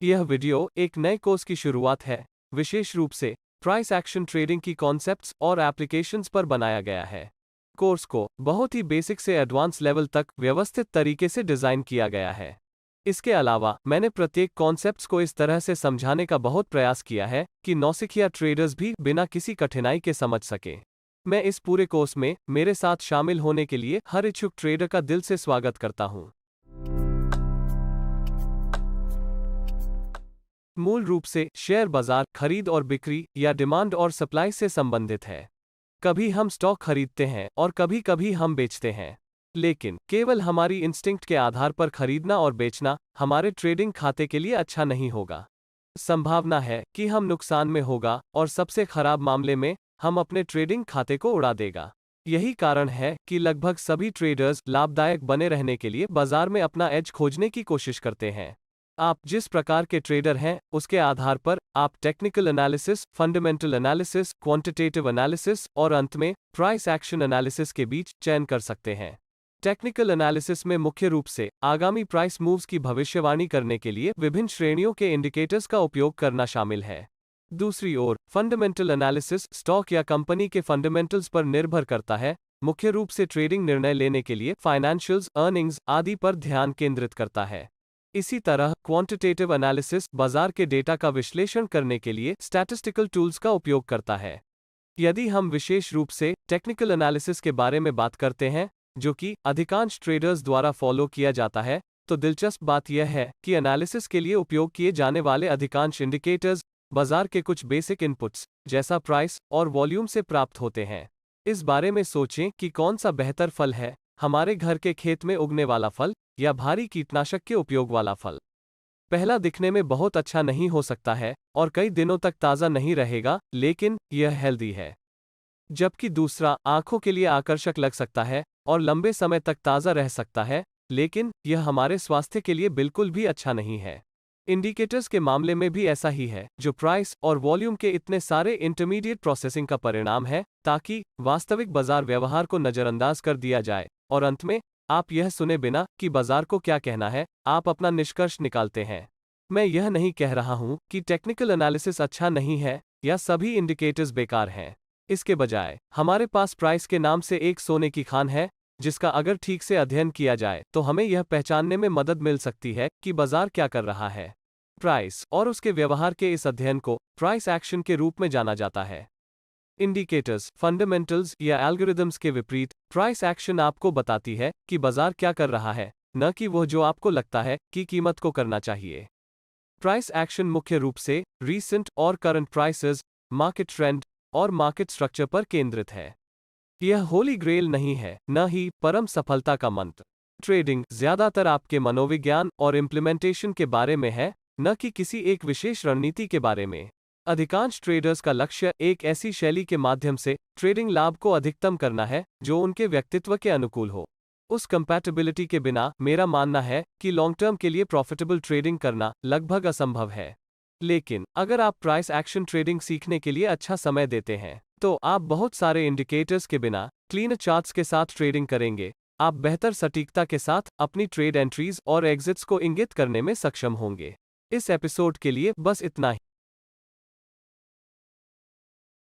यह वीडियो एक नए कोर्स की शुरुआत है, विशेष रूप से प्राइस एक्शन ट्रेडिंग की कॉन्सेप्ट्स और एप्लीकेशंस पर बनाया गया है। कोर्स को बहुत ही बेसिक से एडवांस लेवल तक व्यवस्थित तरीके से डिज़ाइन किया गया है। इसके अलावा मैंने प्रत्येक कॉन्सेप्ट्स को इस तरह से समझाने का बहुत प्रयास किया है कि नौसिखिया ट्रेडर्स भी बिना किसी कठिनाई के समझ सकें। मैं इस पूरे कोर्स में मेरे साथ शामिल होने के लिए हर इच्छुक ट्रेडर का दिल से स्वागत करता हूं। मूल रूप से शेयर बाजार खरीद और बिक्री या डिमांड और सप्लाई से संबंधित है। कभी हम स्टॉक खरीदते हैं और कभी कभी हम बेचते हैं, लेकिन केवल हमारी इंस्टिंक्ट के आधार पर खरीदना और बेचना हमारे ट्रेडिंग खाते के लिए अच्छा नहीं होगा। संभावना है कि हम नुकसान में होगा और सबसे खराब मामले में हम अपने ट्रेडिंग खाते को उड़ा देगा। यही कारण है कि लगभग सभी ट्रेडर्स लाभदायक बने रहने के लिए बाजार में अपना एज खोजने की कोशिश करते हैं। आप जिस प्रकार के ट्रेडर हैं, उसके आधार पर आप technical analysis, fundamental analysis, quantitative analysis और अंत में प्राइस एक्शन एनालिसिस के बीच चयन कर सकते हैं। टेक्निकल एनालिसिस में मुख्य रूप से आगामी प्राइस मूव्स की भविष्यवाणी करने के लिए विभिन्न श्रेणियों के इंडिकेटर्स का उपयोग करना शामिल है। दूसरी ओर फंडामेंटल एनालिसिस स्टॉक या कंपनी के फंडामेंटल्स पर निर्भर करता है, मुख्य रूप से ट्रेडिंग निर्णय लेने के लिए फाइनेंशियल्स, अर्निंग्स आदि पर ध्यान केंद्रित करता है। इसी तरह क्वांटिटेटिव एनालिसिस बाजार के डेटा का विश्लेषण करने के लिए स्टैटिस्टिकल टूल्स का उपयोग करता है। यदि हम विशेष रूप से टेक्निकल एनालिसिस के बारे में बात करते हैं, जो कि अधिकांश ट्रेडर्स द्वारा फॉलो किया जाता है, तो दिलचस्प बात यह है कि एनालिसिस के लिए उपयोग किए जाने वाले अधिकांश इंडिकेटर्स बाजार के कुछ बेसिक इनपुट्स जैसा प्राइस और वॉल्यूम से प्राप्त होते हैं। इस बारे में सोचें कि कौन सा बेहतर फल है, हमारे घर के खेत में उगने वाला फल या भारी कीटनाशक के उपयोग वाला फल। पहला दिखने में बहुत अच्छा नहीं हो सकता है और कई दिनों तक ताज़ा नहीं रहेगा, लेकिन यह हेल्दी है। जबकि दूसरा आंखों के लिए आकर्षक लग सकता है और लंबे समय तक ताज़ा रह सकता है, लेकिन यह हमारे स्वास्थ्य के लिए बिल्कुल भी अच्छा नहीं है। इंडिकेटर्स के मामले में भी ऐसा ही है, जो प्राइस और वॉल्यूम के इतने सारे इंटरमीडिएट प्रोसेसिंग का परिणाम है, ताकि वास्तविक बाजार व्यवहार को नज़रअंदाज कर दिया जाए और अंत में आप यह सुने बिना कि बाजार को क्या कहना है, आप अपना निष्कर्ष निकालते हैं। मैं यह नहीं कह रहा हूं कि टेक्निकल एनालिसिस अच्छा नहीं है या सभी इंडिकेटर्स बेकार हैं। इसके बजाय हमारे पास प्राइस के नाम से एक सोने की खान है, जिसका अगर ठीक से अध्ययन किया जाए तो हमें यह पहचानने में मदद मिल सकती है कि बाजार क्या कर रहा है। प्राइस और उसके व्यवहार के इस अध्ययन को प्राइस एक्शन के रूप में जाना जाता है। इंडिकेटर्स, फंडामेंटल्स या एल्गोरिदम्स के विपरीत प्राइस एक्शन आपको बताती है कि बाजार क्या कर रहा है, न कि वह जो आपको लगता है कि कीमत को करना चाहिए। प्राइस एक्शन मुख्य रूप से रीसेंट और करंट प्राइसेस, मार्केट ट्रेंड और मार्केट स्ट्रक्चर पर केंद्रित है। यह होली ग्रेल नहीं है, न ही परम सफलता का मंत्र। ट्रेडिंग ज्यादातर आपके मनोविज्ञान और इम्प्लीमेंटेशन के बारे में है, न कि किसी एक विशेष रणनीति के बारे में। अधिकांश ट्रेडर्स का लक्ष्य एक ऐसी शैली के माध्यम से ट्रेडिंग लाभ को अधिकतम करना है जो उनके व्यक्तित्व के अनुकूल हो। उस कंपैटिबिलिटी के बिना मेरा मानना है कि लॉन्ग टर्म के लिए प्रॉफिटेबल ट्रेडिंग करना लगभग असंभव है। लेकिन अगर आप प्राइस एक्शन ट्रेडिंग सीखने के लिए अच्छा समय देते हैं, तो आप बहुत सारे इंडिकेटर्स के बिना क्लीन चार्ट्स के साथ ट्रेडिंग करेंगे। आप बेहतर सटीकता के साथ अपनी ट्रेड एंट्रीज और एग्जिट्स को इंगित करने में सक्षम होंगे। इस एपिसोड के लिए बस इतना ही।